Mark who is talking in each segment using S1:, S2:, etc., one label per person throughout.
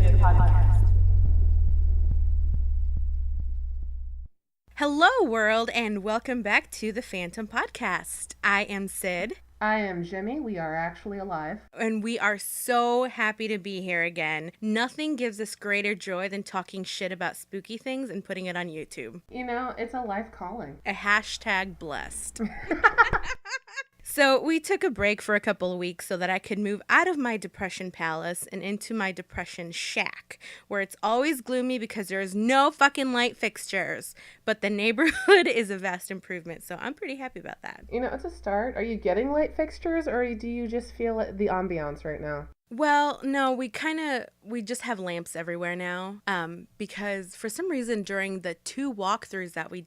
S1: to the podcast.
S2: Hello, world, and welcome back to the Fantom podcast. I am Sid.
S1: I am Jimmy. We are actually alive.
S2: And we are so happy to be here again. Nothing gives us greater joy than talking shit about spooky things and putting it on YouTube.
S1: You know, it's a life calling.
S2: A hashtag blessed. So we took a break for a couple of weeks so that I could move out of my depression palace and into my depression shack, where it's always gloomy because there is no fucking light fixtures. But the neighborhood is a vast improvement, so I'm pretty happy about that.
S1: You know, it's a start. Are you getting light fixtures, or do you just feel the ambiance right now?
S2: Well, no, we just have lamps everywhere now, because for some reason during the 2 walkthroughs that we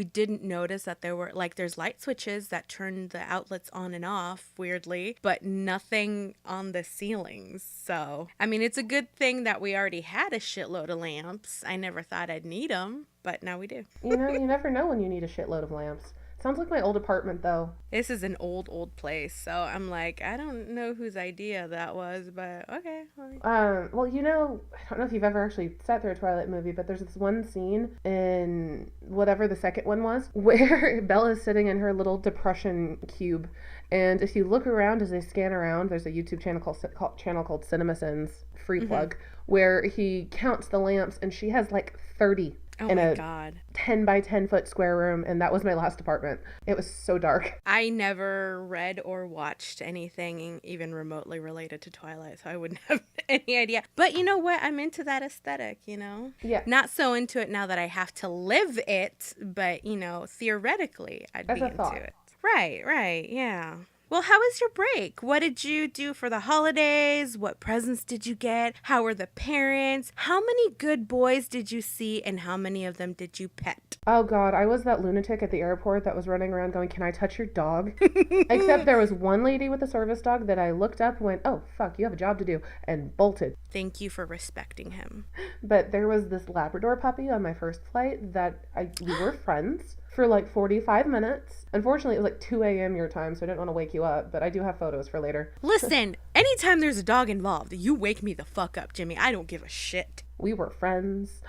S2: didn't notice that there's light switches that turn the outlets on and off weirdly, but nothing on the ceilings. So, I mean, it's a good thing that we already had a shitload of lamps. I never thought I'd need them, but now we do.
S1: You know, you never know when you need a shitload of lamps. Sounds like my old apartment, though.
S2: This is an old place, so I'm like, I don't know whose idea that was, but okay.
S1: Well, you know, I don't know if you've ever actually sat through a Twilight movie, but there's this one scene in whatever the second one was, where Bella's sitting in her little depression cube, and if you look around as they scan around, there's a YouTube channel called CinemaSins, free plug, where he counts the lamps, and she has like 30.
S2: Oh
S1: in
S2: my
S1: a
S2: God.
S1: 10 by 10 foot square room, and that was my last apartment. It was so dark.
S2: I never read or watched anything even remotely related to Twilight, so I wouldn't have any idea. But you know what? I'm into that aesthetic, you know?
S1: Yeah.
S2: Not so into it now that I have to live it, but, you know, theoretically, I'd be into it. Right, yeah. Well, how was your break? What did you do for the holidays? What presents did you get? How were the parents? How many good boys did you see, and how many of them did you pet?
S1: Oh, God, I was that lunatic at the airport that was running around going, "Can I touch your dog?" Except there was one lady with a service dog that I looked up and went, "Oh, fuck, you have a job to do," and bolted.
S2: Thank you for respecting him.
S1: But there was this Labrador puppy on my first flight that we were friends for like 45 minutes. Unfortunately, it was like 2 a.m. your time, so I didn't want to wake you up, but I do have photos for later.
S2: Listen, anytime there's a dog involved, you wake me the fuck up, Jimmy. I don't give a shit.
S1: We were friends.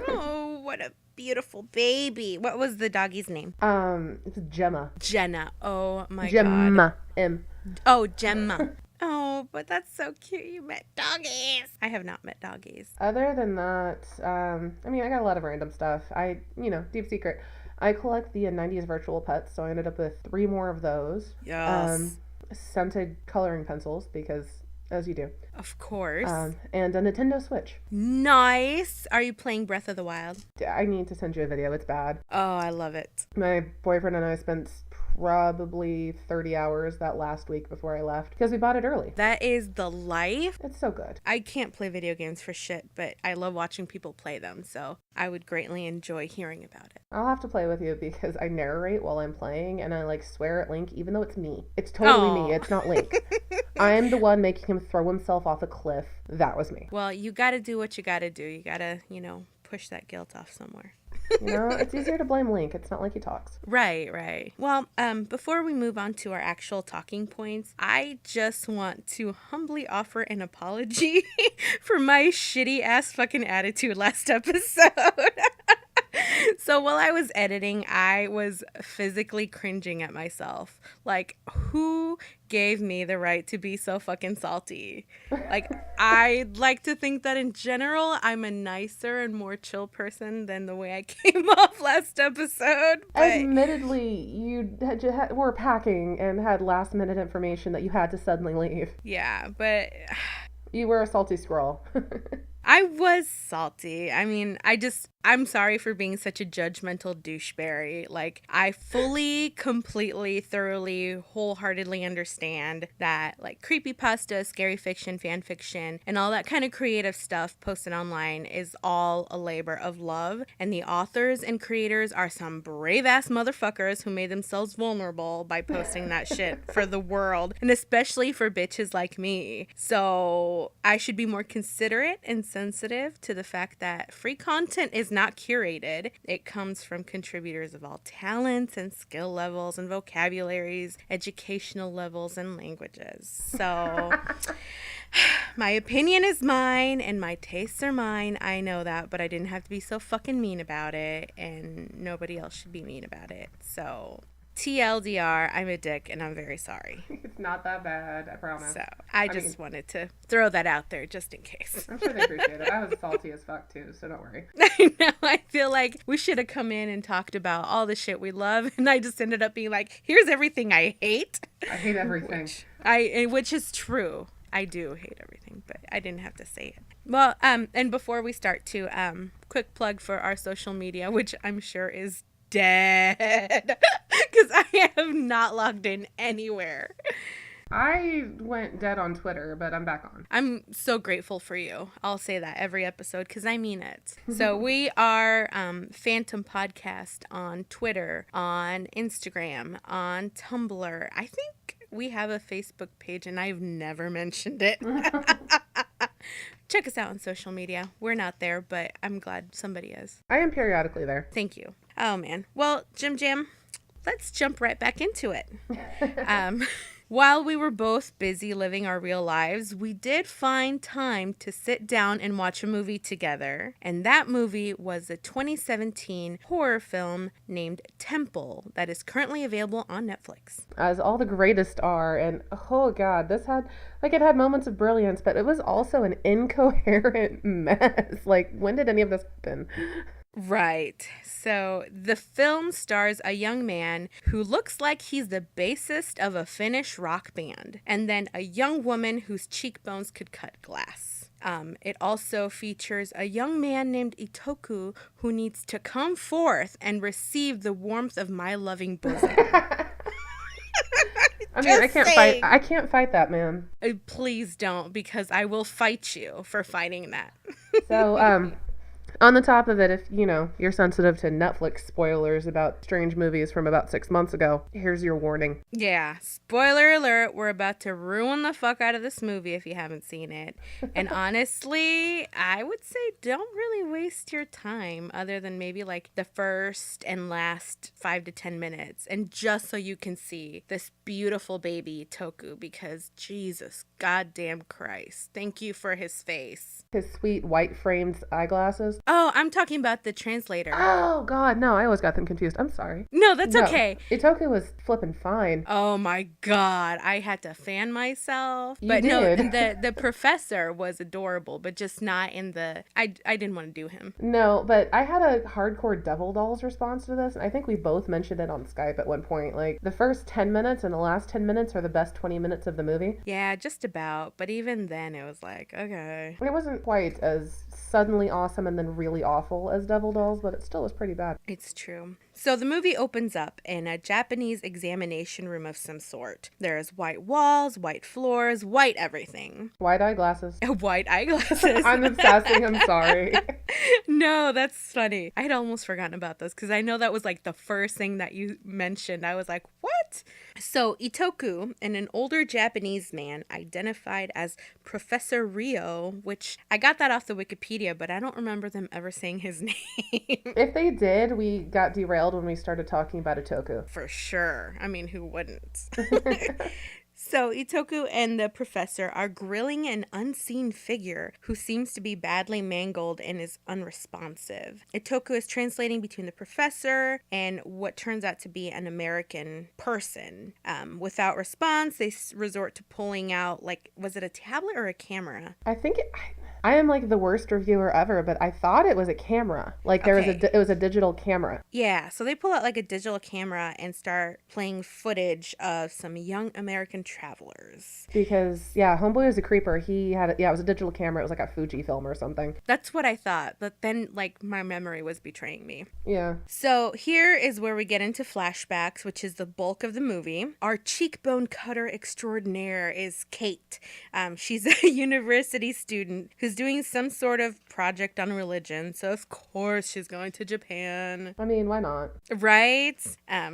S2: Oh, what a beautiful baby. What was the doggy's name?
S1: It's Gemma.
S2: Jenna. Oh my
S1: Gemma.
S2: God. Oh, Gemma. Oh, but that's so cute. You met doggies. I have not met doggies.
S1: Other than that, I mean, I got a lot of random stuff. Deep secret, I collect the 90s virtual pets, so I ended up with 3 more of those.
S2: Yes.
S1: Scented coloring pencils, because, as you do.
S2: Of course.
S1: And a Nintendo Switch.
S2: Nice. Are you playing Breath of the Wild?
S1: I need to send you a video. It's bad.
S2: Oh, I love it.
S1: My boyfriend and I spent probably 30 hours that last week before I left because we bought it early.
S2: That is the life.
S1: It's so good.
S2: I can't play video games for shit, but I love watching people play them, so I would greatly enjoy hearing about it.
S1: I'll have to play with you because I narrate while I'm playing and I like swear at Link even though it's me. It's totally me. It's not Link. I'm the one making him throw himself off a cliff. That was me.
S2: Well, you gotta do what you gotta do. You gotta, push that guilt off somewhere.
S1: It's easier to blame Link. It's not like he talks.
S2: Right. Well, before we move on to our actual talking points, I just want to humbly offer an apology for my shitty ass fucking attitude last episode. So while I was editing, I was physically cringing at myself. Like, who gave me the right to be so fucking salty? Like, I'd like to think that in general, I'm a nicer and more chill person than the way I came off last episode. But
S1: admittedly, you were packing and had last minute information that you had to suddenly leave.
S2: Yeah, but
S1: you were a salty squirrel.
S2: I was salty. I mean, I'm sorry for being such a judgmental doucheberry. Like, I fully, completely, thoroughly, wholeheartedly understand that, like, creepypasta, scary fiction, fan fiction, and all that kind of creative stuff posted online is all a labor of love. And the authors and creators are some brave-ass motherfuckers who made themselves vulnerable by posting that shit for the world, and especially for bitches like me. So I should be more considerate and insensitive to the fact that free content is not curated. It comes from contributors of all talents and skill levels and vocabularies, educational levels, and languages. So my opinion is mine and my tastes are mine. I know that, but I didn't have to be so fucking mean about it, and nobody else should be mean about it. So TLDR, I'm a dick and I'm very sorry.
S1: It's not that bad, I promise.
S2: So I just wanted to throw that out there just in case.
S1: I'm sure they appreciate it. I was salty as fuck too, so don't worry.
S2: I know. I feel like we should have come in and talked about all the shit we love, and I just ended up being like, here's everything I hate.
S1: I hate everything.
S2: Which is true. I do hate everything, but I didn't have to say it. Well, and before we start to, quick plug for our social media, which I'm sure is dead because I have not logged in anywhere.
S1: I went dead on Twitter, but I'm back on.
S2: I'm so grateful for you. I'll say that every episode because I mean it. So we are Fantom Podcast on Twitter, on Instagram, on Tumblr. I think we have a Facebook page and I've never mentioned it. Check us out on social media. We're not there, but I'm glad somebody is.
S1: I am periodically there.
S2: Thank you. Oh, man. Well, Jim Jam, let's jump right back into it. While we were both busy living our real lives, we did find time to sit down and watch a movie together. And that movie was a 2017 horror film named Temple that is currently available on Netflix.
S1: As all the greatest are, and oh god, this had, like, it had moments of brilliance, but it was also an incoherent mess. Like, when did any of this happen?
S2: Right. So the film stars a young man who looks like he's the bassist of a Finnish rock band, and then a young woman whose cheekbones could cut glass. It also features a young man named Itoku who needs to come forth and receive the warmth of my loving bosom.
S1: I mean, I can't fight that man.
S2: Please don't, because I will fight you for fighting that.
S1: So, on the top of it, if, you know, you're sensitive to Netflix spoilers about strange movies from about 6 months ago, here's your warning.
S2: Yeah, spoiler alert, we're about to ruin the fuck out of this movie if you haven't seen it. And honestly, I would say don't really waste your time other than maybe like the first and last 5 to 10 minutes. And just so you can see this beautiful baby Toku, because Jesus goddamn Christ, thank you for his face.
S1: His sweet white framed eyeglasses.
S2: Oh, I'm talking about the translator.
S1: Oh, God, no, I always got them confused. I'm sorry.
S2: No, that's okay.
S1: Itoku was flipping fine.
S2: Oh, my God. I had to fan myself.
S1: You
S2: but
S1: did.
S2: No, the professor was adorable, but just not in the... I didn't want to do him.
S1: No, but I had a hardcore Devil Dolls response to this, and I think we both mentioned it on Skype at one point. Like, the first 10 minutes and the last 10 minutes are the best 20 minutes of the movie.
S2: Yeah, just about. But even then, it was like, okay.
S1: It wasn't quite as suddenly awesome and then really awful as Devil Dolls, but it still was pretty bad.
S2: It's true. So the movie opens up in a Japanese examination room of some sort. There's white walls, white floors, white everything.
S1: White eyeglasses.
S2: White eyeglasses.
S1: I'm obsessing, I'm sorry.
S2: No, that's funny. I had almost forgotten about this because I know that was like the first thing that you mentioned. I was like, what? So Itoku and an older Japanese man identified as Professor Rio, which I got that off the Wikipedia, but I don't remember them ever saying his name.
S1: If they did, we got derailed when we started talking about Itoku.
S2: For sure. I mean, who wouldn't? So Itoku and the professor are grilling an unseen figure who seems to be badly mangled and is unresponsive. Itoku is translating between the professor and what turns out to be an American person. Without response, they resort to pulling out, like, was it a tablet or a camera?
S1: I think I am like the worst reviewer ever, but I thought it was a camera. Like it was a digital camera.
S2: Yeah, so they pull out like a digital camera and start playing footage of some young American travelers.
S1: Because, yeah, Homeboy was a creeper. He had, it was a digital camera. It was like a Fujifilm or something.
S2: That's what I thought, but then like my memory was betraying me.
S1: Yeah.
S2: So here is where we get into flashbacks, which is the bulk of the movie. Our cheekbone cutter extraordinaire is Kate. She's a university student who's is doing some sort of project on religion, so of course she's going to Japan.
S1: I mean, why not?
S2: Right?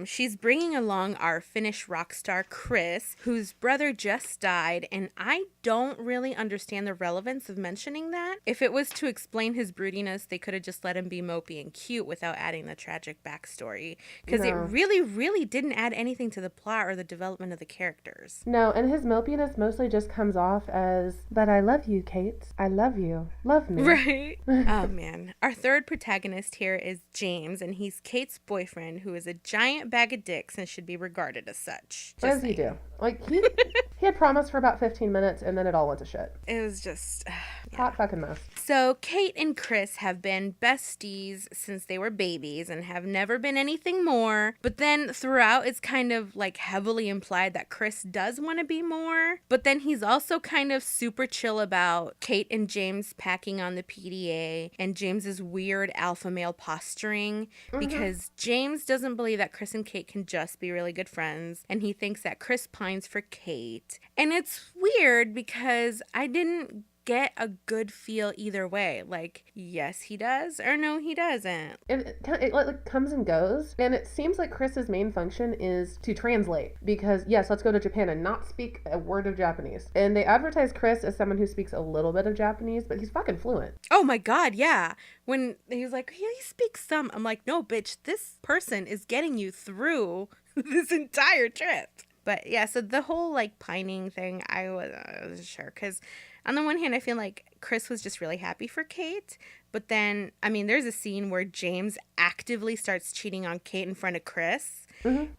S2: She's bringing along our Finnish rock star Chris, whose brother just died, and I don't really understand the relevance of mentioning that. If it was to explain his broodiness, they could have just let him be mopey and cute without adding the tragic backstory, because it really, really didn't add anything to the plot or the development of the characters.
S1: No, and his mopiness mostly just comes off as, but I love you, Kate. I love you. Love me.
S2: Right. Oh, man. Our third protagonist here is James, and he's Kate's boyfriend, who is a giant bag of dicks and should be regarded as such.
S1: What does he do? Like, he had promised for about 15 minutes, and then it all went to shit.
S2: It was just...
S1: Hot fucking mess.
S2: So Kate and Chris have been besties since they were babies and have never been anything more. But then throughout, it's kind of like heavily implied that Chris does want to be more. But then he's also kind of super chill about Kate and James packing on the PDA and James's weird alpha male posturing, because James doesn't believe that Chris and Kate can just be really good friends, and he thinks that Chris pines for Kate. And it's weird because I didn't get a good feel either way. Like, yes, he does, or no, he doesn't.
S1: It like comes and goes, and it seems like Chris's main function is to translate, because yes, let's go to Japan and not speak a word of Japanese. And they advertise Chris as someone who speaks a little bit of Japanese, but he's fucking fluent.
S2: Oh my god, yeah. When he was like, yeah, he speaks some, I'm like, no, bitch, this person is getting you through this entire trip. But yeah, so the whole like pining thing, I wasn't sure, because on the one hand, I feel like Chris was just really happy for Kate. But then, I mean, there's a scene where James actively starts cheating on Kate in front of Chris.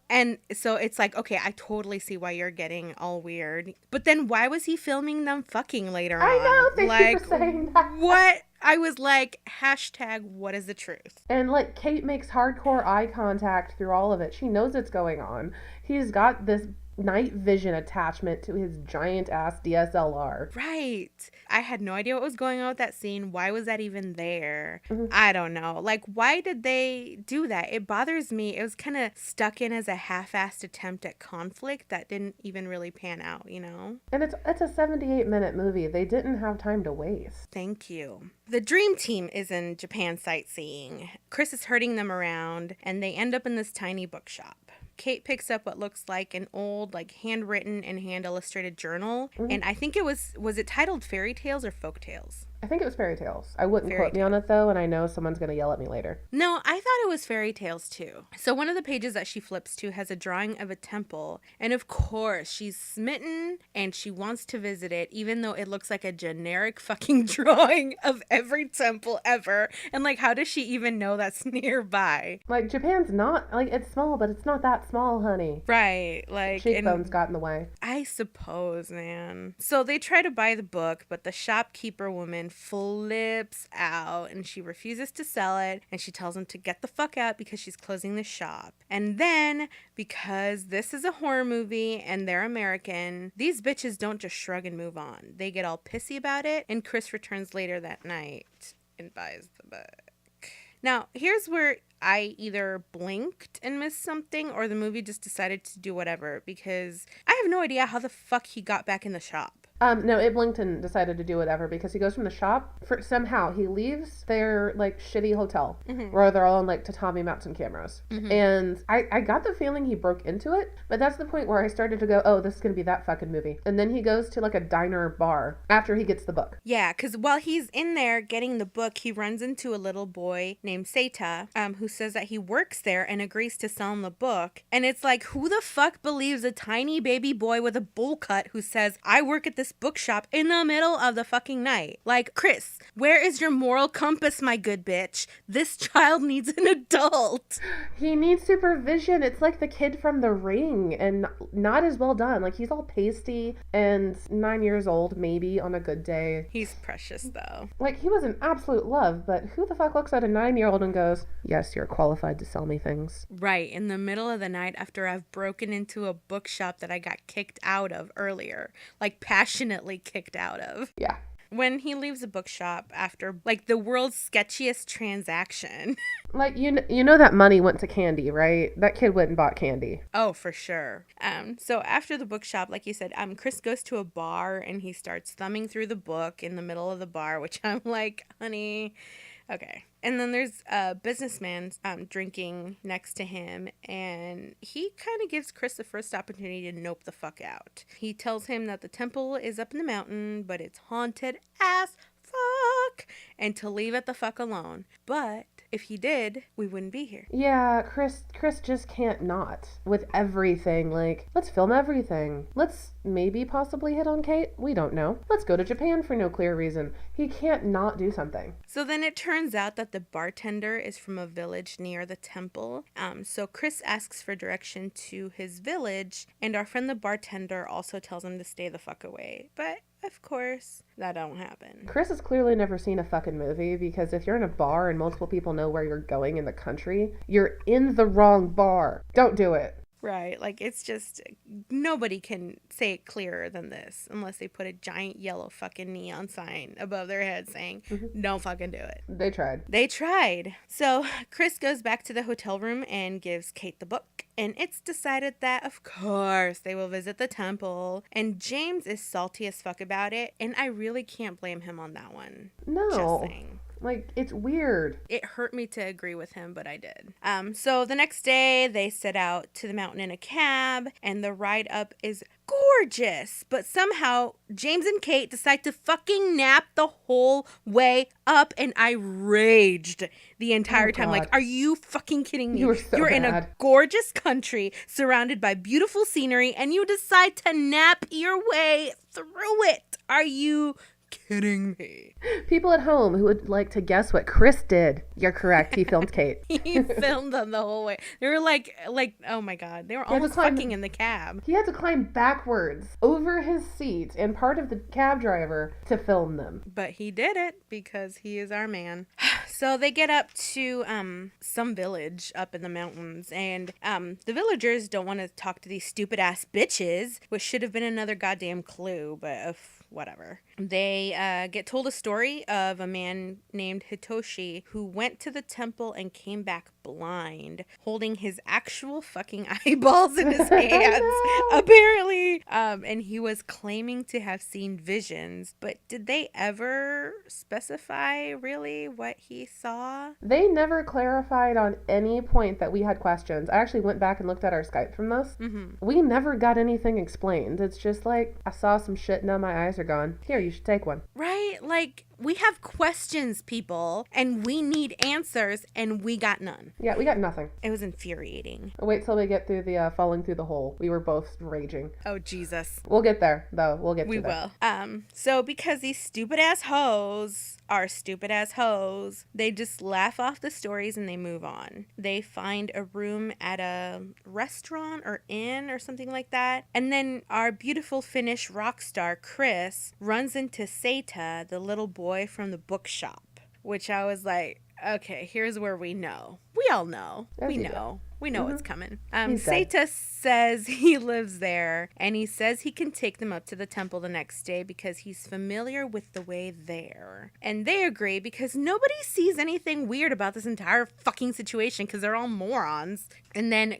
S2: And so it's like, okay, I totally see why you're getting all weird. But then why was he filming them fucking later on?
S1: I know, thank you for saying that.
S2: What? I was like, hashtag, what is the truth?
S1: And like, Kate makes hardcore eye contact through all of it. She knows it's going on. He's got this night vision attachment to his giant ass DSLR.
S2: Right. I had no idea what was going on with that scene. Why was that even there? I don't know. Like, why did they do that? It bothers me. It was kind of stuck in as a half-assed attempt at conflict that didn't even really pan out, you know?
S1: And it's a 78-minute movie. They didn't have time to waste.
S2: Thank you. The dream team is in Japan sightseeing. Chris is herding them around, and they end up in this tiny bookshop. Kate picks up what looks like an old, like, handwritten and hand-illustrated journal. And I think it was it titled Fairy Tales or Folk Tales?
S1: I think it was Fairy Tales. I wouldn't quote me on it, though, and I know someone's going to yell at me later.
S2: No, I thought it was Fairy Tales, too. So one of the pages that she flips to has a drawing of a temple. And of course, she's smitten and she wants to visit it, even though it looks like a generic fucking drawing of every temple ever. And, like, how does she even know that's nearby?
S1: Like, Japan's not, like, it's small, but it's not that small, honey.
S2: Right. Like,
S1: cheekbones got in the way.
S2: I suppose, man. So they try to buy the book, but the shopkeeper woman flips out and she refuses to sell it, and she tells him to get the fuck out because she's closing the shop. And then, because this is a horror movie and they're American, these bitches don't just shrug and move on. They get all pissy about it, and Chris returns later that night and buys the book. Now, here's where I either blinked and missed something, or the movie just decided to do whatever, because I have no idea how the fuck he got back in the shop.
S1: No, it blinked and decided to do whatever, because he goes from the shop, somehow he leaves their, like, shitty hotel, where they're all on, like, tatami mats and cameras. And I got the feeling he broke into it, but that's the point where I started to go, oh, this is going to be that fucking movie. And then he goes to, like, a diner bar after he gets the book.
S2: Yeah, because while he's in there getting the book, he runs into a little boy named Seita, who says that he works there and agrees to sell him the book. And it's like, who the fuck believes a tiny baby boy with a bowl cut who says, I work at this bookshop in the middle of the fucking night? Like, Chris, where is your moral compass, my good bitch? This child needs an adult.
S1: He needs supervision. It's like the kid from The Ring, and not as well done. Like, he's all pasty and 9 years old, maybe, on a good day.
S2: He's precious, though.
S1: Like, he was an absolute love, but who the fuck looks at a 9-year-old and goes, yes, you're qualified to sell me things.
S2: Right, in the middle of the night after I've broken into a bookshop that I got kicked out of earlier. Like, passionately kicked out of.
S1: Yeah.
S2: When he leaves the bookshop after, like, the world's sketchiest transaction.
S1: Like, you know that money went to candy, right? That kid went and bought candy.
S2: Oh, for sure. So after the bookshop, like you said, Chris goes to a bar and he starts thumbing through the book in the middle of the bar, which I'm like, honey, okay. And then there's a businessman drinking next to him, and he kind of gives Chris the first opportunity to nope the fuck out. He tells him that the temple is up in the mountain, but it's haunted as fuck, and to leave it the fuck alone. But if he did, we wouldn't be here.
S1: Yeah, Chris just can't not with everything. Like, let's film everything. Let's maybe possibly hit on Kate. We don't know. Let's go to Japan for no clear reason. He can't not do something.
S2: So then it turns out that the bartender is from a village near the temple. So Chris asks for direction to his village, and our friend the bartender also tells him to stay the fuck away. But of course, that don't happen.
S1: Chris has clearly never seen a fucking movie, because if you're in a bar and multiple people know where you're going in the country, you're in the wrong bar. Don't do it.
S2: Right, like, it's just, nobody can say it clearer than this unless they put a giant yellow fucking neon sign above their head saying, don't fucking do it.
S1: They tried.
S2: They tried. So Chris goes back to the hotel room and gives Kate the book, and it's decided that, of course, they will visit the temple, and James is salty as fuck about it, and I really can't blame him on that one.
S1: No.
S2: Just saying.
S1: Like, it's weird.
S2: It hurt me to agree with him, but I did. So the next day, they set out to the mountain in a cab, and the ride up is gorgeous. But somehow, James and Kate decide to fucking nap the whole way up, and I raged the entire time.
S1: God.
S2: Like, are you fucking kidding me?
S1: You were so
S2: You're in a
S1: bad.
S2: gorgeous country, surrounded by beautiful scenery, and you decide to nap your way through it. Are you kidding me?
S1: People at home who would like to guess what Chris did. You're correct. He filmed Kate.
S2: He filmed them the whole way. They were like, oh my God. They were almost fucking in the cab.
S1: He had to climb backwards over his seat and part of the cab driver to film them.
S2: But he did it because he is our man. So they get up to some village up in the mountains, and the villagers don't want to talk to these stupid ass bitches, which should have been another goddamn clue, but whatever. They get told a story of a man named Hitoshi who went to the temple and came back blind, holding his actual fucking eyeballs in his hands, apparently. And he was claiming to have seen visions, but did they ever specify really what he saw?
S1: They never clarified on any point that we had questions. I actually went back and looked at our Skype from this. We never got anything explained. It's just like, I saw some shit, now my eyes are gone. Here, you should take one.
S2: Right? Like, we have questions, people, and we need answers, and we got none.
S1: Yeah, we got nothing.
S2: It was infuriating.
S1: Wait till we get through the falling through the hole. We were both raging.
S2: Oh, Jesus.
S1: We'll get there, though. We'll get to
S2: We
S1: that.
S2: will. So because these stupid ass hoes are stupid ass hoes, they just laugh off the stories and they move on. They find a room at a restaurant or inn or something like that. And then our beautiful Finnish rock star, Chris, runs into Seita, the little boy from the bookshop, which I was like, okay, here's where we know. We all know. We know. We know what's coming. Seita says he lives there, and he says he can take them up to the temple the next day because he's familiar with the way there. And they agree because nobody sees anything weird about this entire fucking situation because they're all morons. And then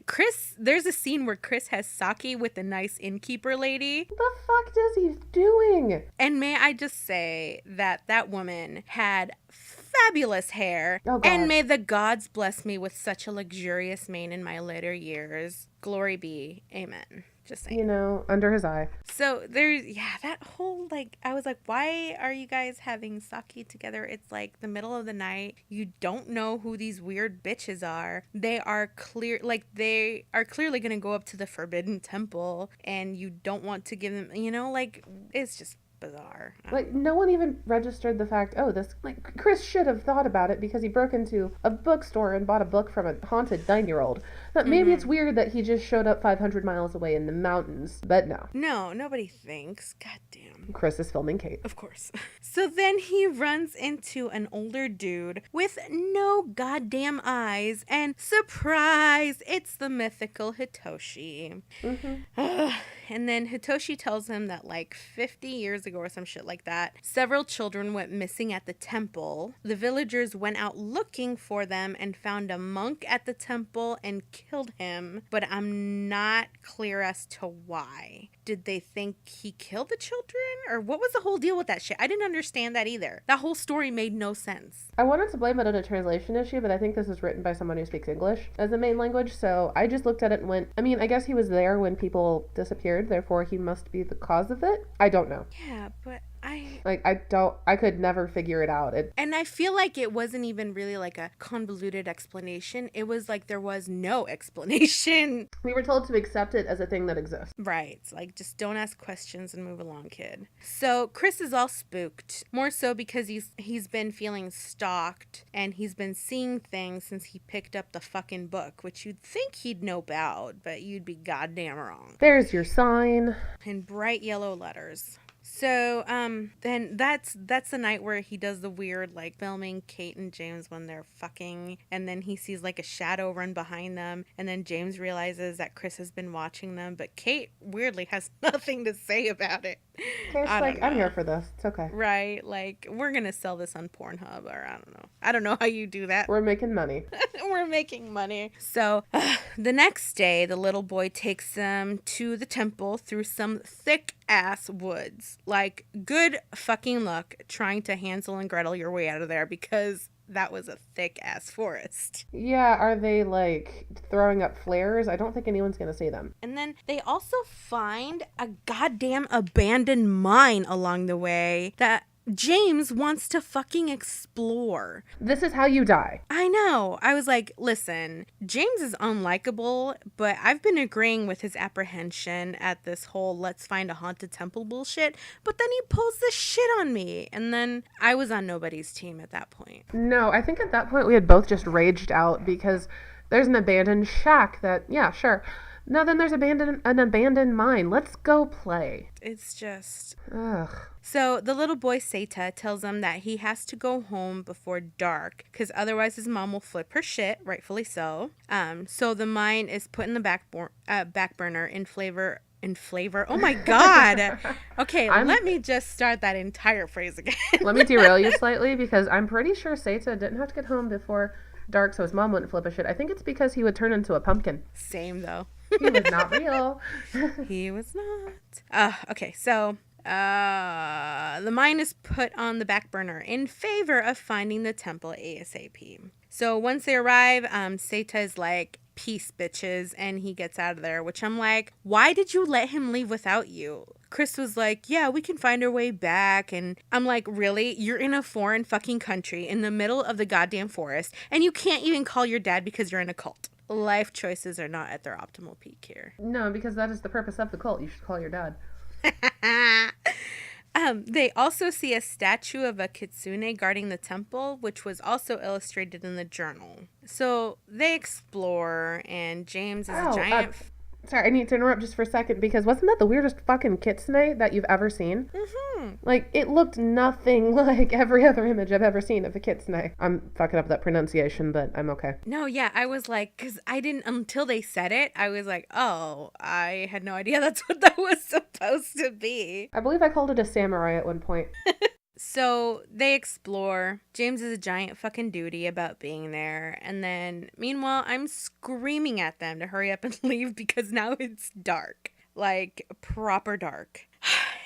S2: there's a scene where Chris has sake with a nice innkeeper lady.
S1: What the fuck is he doing?
S2: And may I just say that woman had fabulous hair.
S1: Oh, God.
S2: And may the gods bless me with such a luxurious mane in my later years. Glory be. Amen. Just saying.
S1: You know, under his eye.
S2: So there's, that whole, like, I was like, why are you guys having sake together? It's like the middle of the night. You don't know who these weird bitches are. They are clearly going to go up to the Forbidden Temple, and you don't want to give them, like, it's just bizarre.
S1: Like, no one even registered the fact, Chris should have thought about it because he broke into a bookstore and bought a book from a haunted 9-year-old. But maybe it's weird that he just showed up 500 miles away in the mountains. But no.
S2: No, nobody thinks. God damn.
S1: Chris is filming Kate.
S2: Of course. So then he runs into an older dude with no goddamn eyes, and surprise, it's the mythical Hitoshi. And then Hitoshi tells him that like 50 years ago or some shit like that, several children went missing at the temple. The villagers went out looking for them and found a monk at the temple and killed him, but I'm not clear as to why. Did they think he killed the children? Or what was the whole deal with that shit? I didn't understand that either. That whole story made no sense.
S1: I wanted to blame it on a translation issue, but I think this is written by someone who speaks English as the main language, so I just looked at it and went, I mean, I guess he was there when people disappeared, therefore he must be the cause of it. I don't know.
S2: Yeah, but
S1: I could never figure it out.
S2: And I feel like it wasn't even really like a convoluted explanation. It was like there was no explanation.
S1: We were told to accept it as a thing that exists.
S2: Right. Like, just don't ask questions and move along, kid. So Chris is all spooked, more so because he's been feeling stalked and he's been seeing things since he picked up the fucking book, which you'd think he'd know about, but you'd be goddamn wrong.
S1: There's your sign.
S2: In bright yellow letters. So, then that's the night where he does the weird, like, filming Kate and James when they're fucking, and then he sees, like, a shadow run behind them, and then James realizes that Chris has been watching them, but Kate, weirdly, has nothing to say about it.
S1: Kate's like, I'm here for this. It's okay.
S2: Right, like, we're gonna sell this on Pornhub, or I don't know. I don't know how you do that.
S1: We're making money.
S2: We're making money. So, the next day, the little boy takes them to the temple through some thick-ass woods. Like, good fucking luck trying to Hansel and Gretel your way out of there, because that was a thick-ass forest.
S1: Yeah, are they, like, throwing up flares? I don't think anyone's gonna see them.
S2: And then they also find a goddamn abandoned mine along the way that James wants to fucking explore.
S1: This is how you die.
S2: I know. I was like, listen, James is unlikable, but I've been agreeing with his apprehension at this whole let's find a haunted temple bullshit, but then he pulls this shit on me. And then I was on nobody's team at that point.
S1: No, I think at that point we had both just raged out because there's an abandoned shack that, yeah, sure. No, then there's an abandoned mine. Let's go play.
S2: It's just...
S1: Ugh.
S2: So the little boy Seita tells him that he has to go home before dark because otherwise his mom will flip her shit, rightfully so. So the mine is put in the back burner in flavor. Oh my God. Okay, let me just start that entire phrase again.
S1: Let me derail you slightly because I'm pretty sure Seita didn't have to get home before dark so his mom wouldn't flip a shit. I think it's because he would turn into a pumpkin.
S2: Same though.
S1: He was not real.
S2: He was not. Okay, so the mine is put on the back burner in favor of finding the temple ASAP. So once they arrive, Seita is like, peace, bitches, and he gets out of there, which I'm like, why did you let him leave without you? Chris was like, yeah, we can find our way back. And I'm like, really? You're in a foreign fucking country in the middle of the goddamn forest, and you can't even call your dad because you're in a cult. Life choices are not at their optimal peak here.
S1: No, because that is the purpose of the cult. You should call your dad.
S2: They also see a statue of a kitsune guarding the temple, which was also illustrated in the journal. So they explore, and James is a giant...
S1: Sorry, I need to interrupt just for a second, because wasn't that the weirdest fucking kitsune that you've ever seen?
S2: Mm-hmm.
S1: Like, it looked nothing like every other image I've ever seen of a kitsune. I'm fucking up that pronunciation, but I'm okay.
S2: No, yeah, I was like, because I didn't, until they said it, I was like, oh, I had no idea that's what that was supposed to be.
S1: I believe I called it a samurai at one point.
S2: So they explore. James is a giant fucking duty about being there. And then, meanwhile, I'm screaming at them to hurry up and leave because now it's dark. Like, proper dark.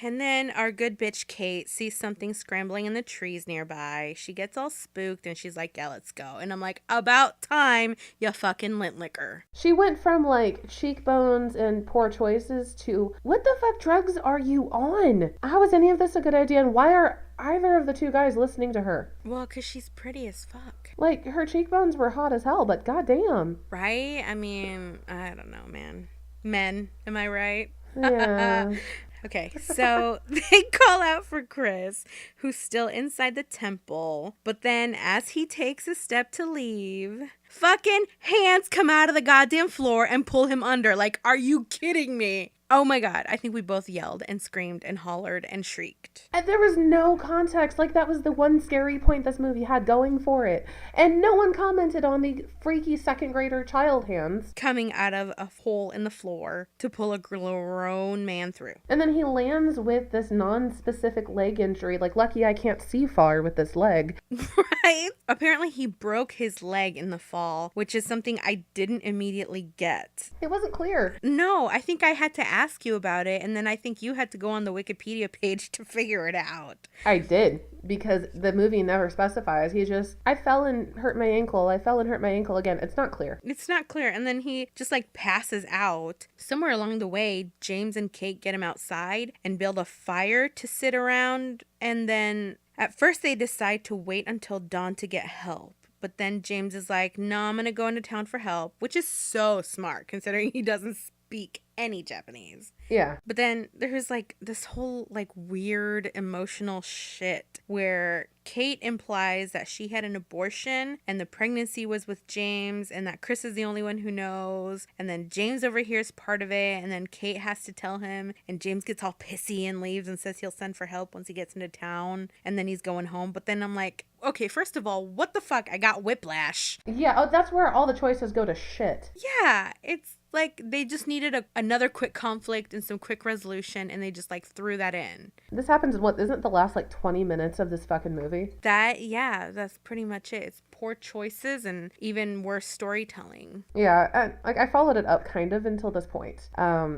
S2: And then our good bitch Kate sees something scrambling in the trees nearby. She gets all spooked and she's like, yeah, let's go. And I'm like, about time, you fucking lint licker.
S1: She went from like cheekbones and poor choices to, what the fuck drugs are you on? How is any of this a good idea? And why are either of the two guys listening to her?
S2: Well, because she's pretty as fuck.
S1: Like, her cheekbones were hot as hell, but goddamn.
S2: Right? I mean, I don't know, man. Men, am I right?
S1: Yeah.
S2: Okay, so they call out for Chris, who's still inside the temple. But then as he takes a step to leave, fucking hands come out of the goddamn floor and pull him under. Like, are you kidding me? Oh my God. I think we both yelled and screamed and hollered and shrieked.
S1: And there was no context. Like, that was the one scary point this movie had going for it. And no one commented on the freaky second grader child hands
S2: coming out of a hole in the floor to pull a grown man through.
S1: And then he lands with this non-specific leg injury. Like, lucky I can't see far with this leg.
S2: Right? Apparently he broke his leg in the fall, which is something I didn't immediately get.
S1: It wasn't clear.
S2: No, I think I had to ask you about it, and then I think you had to go on the Wikipedia page to figure it out.
S1: I did, because the movie never specifies. He just, I fell and hurt my ankle. I fell and hurt my ankle again. It's not clear.
S2: It's not clear. And then he just like passes out. Somewhere along the way, James and Kate get him outside and build a fire to sit around. And then at first they decide to wait until dawn to get help. But then James is like, no, I'm going to go into town for help, which is so smart considering he doesn't speak any Japanese.
S1: Yeah.
S2: But then there's like this whole like weird emotional shit where Kate implies that she had an abortion and the pregnancy was with James and that Chris is the only one who knows. And then James overhears part of it and then Kate has to tell him and James gets all pissy and leaves and says he'll send for help once he gets into town and then he's going home. But then I'm like, okay, first of all, what the fuck? I got whiplash.
S1: Yeah, oh, that's where all the choices go to shit.
S2: Yeah, it's like they just needed another quick conflict and some quick resolution and they just like threw that in.
S1: This happens in what, isn't the last like 20 minutes of this fucking movie?
S2: That's pretty much it. It's poor choices and even worse storytelling.
S1: Yeah, and like I followed it up kind of until this point.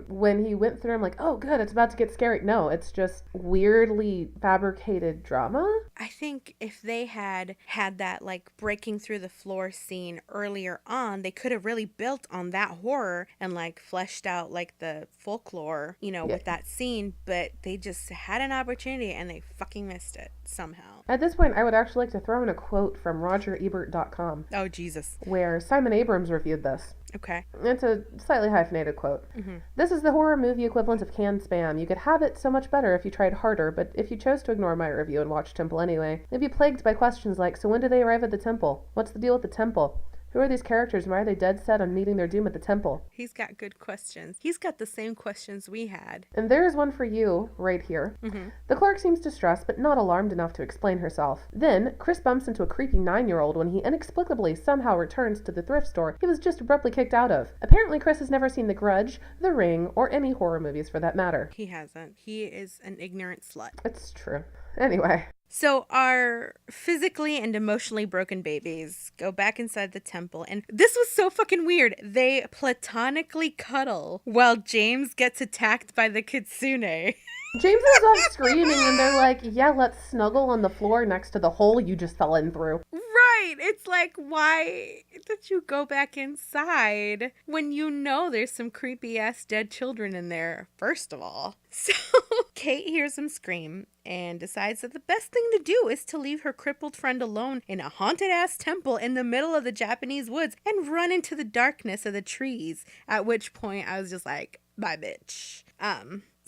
S1: When he went through, I'm like, oh good, it's about to get scary. No, it's just weirdly fabricated drama.
S2: I think if they had that like breaking through the floor scene earlier on, they could have really built on that horror and like fleshed out like the folklore, with that scene, but they just had an opportunity and they fucking missed it somehow.
S1: At this point, I would actually like to throw in a quote from RogerEbert.com.
S2: Oh, Jesus.
S1: Where Simon Abrams reviewed this.
S2: Okay.
S1: It's a slightly hyphenated quote. Mm-hmm. This is the horror movie equivalent of canned spam. You could have it so much better if you tried harder, but if you chose to ignore my review and watch Temple anyway, you'd be plagued by questions like, so when do they arrive at the temple? What's the deal with the temple? Who are these characters and why are they dead set on meeting their doom at the temple?
S2: He's got good questions. He's got the same questions we had.
S1: And there is one for you, right here. Mm-hmm. The clerk seems distressed, but not alarmed enough to explain herself. Then, Chris bumps into a creepy 9-year-old when he inexplicably somehow returns to the thrift store he was just abruptly kicked out of. Apparently, Chris has never seen The Grudge, The Ring, or any horror movies for that matter.
S2: He hasn't. He is an ignorant slut.
S1: It's true. Anyway.
S2: So our physically and emotionally broken babies go back inside the temple, and this was so fucking weird. They platonically cuddle while James gets attacked by the kitsune.
S1: James is off screaming and they're like, yeah, let's snuggle on the floor next to the hole you just fell in through.
S2: Right. It's like, why did you go back inside when you know there's some creepy ass dead children in there, first of all? So Kate hears him scream and decides that the best thing to do is to leave her crippled friend alone in a haunted ass temple in the middle of the Japanese woods and run into the darkness of the trees. At which point I was just like, bye bitch.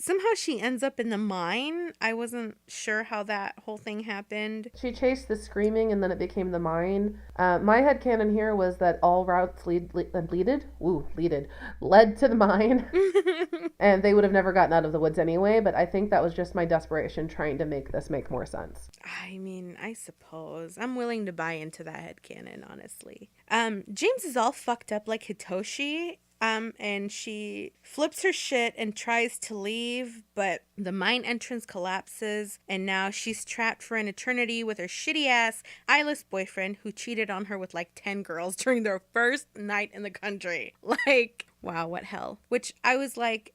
S2: Somehow she ends up in the mine. I wasn't sure how that whole thing happened.
S1: She chased the screaming and then it became the mine. My headcanon here was that all routes led to the mine. And they would have never gotten out of the woods anyway, but I think that was just my desperation trying to make this make more sense.
S2: I mean, I suppose. I'm willing to buy into that headcanon, honestly. James is all fucked up like Hitoshi. And she flips her shit and tries to leave, but the mine entrance collapses, and now she's trapped for an eternity with her shitty-ass, eyeless boyfriend who cheated on her with like 10 girls during their first night in the country. Like, wow, what hell. Which I was like,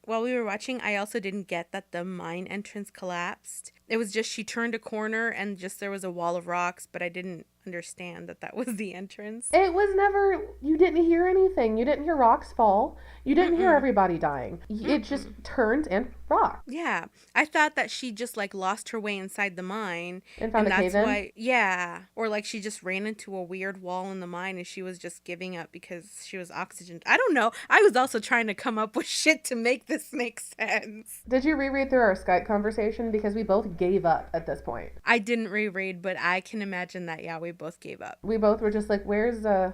S2: while we were watching, I also didn't get that the mine entrance collapsed. It was just she turned a corner and just there was a wall of rocks, but I didn't understand that was the entrance.
S1: It was never, you didn't hear anything. You didn't hear rocks fall. You didn't hear everybody dying. It just turned and rock.
S2: Yeah. I thought that she just like lost her way inside the mine.
S1: And found a
S2: that's
S1: cave-in?
S2: why, yeah. Or like she just ran into a weird wall in the mine and she was just giving up because she was oxygen. I don't know. I was also trying to come up with shit to make this make sense.
S1: Did you reread through our Skype conversation? Because we both gave up at this point.
S2: I didn't reread, but I can imagine that, yeah, we both gave up.
S1: We both were just like, where's the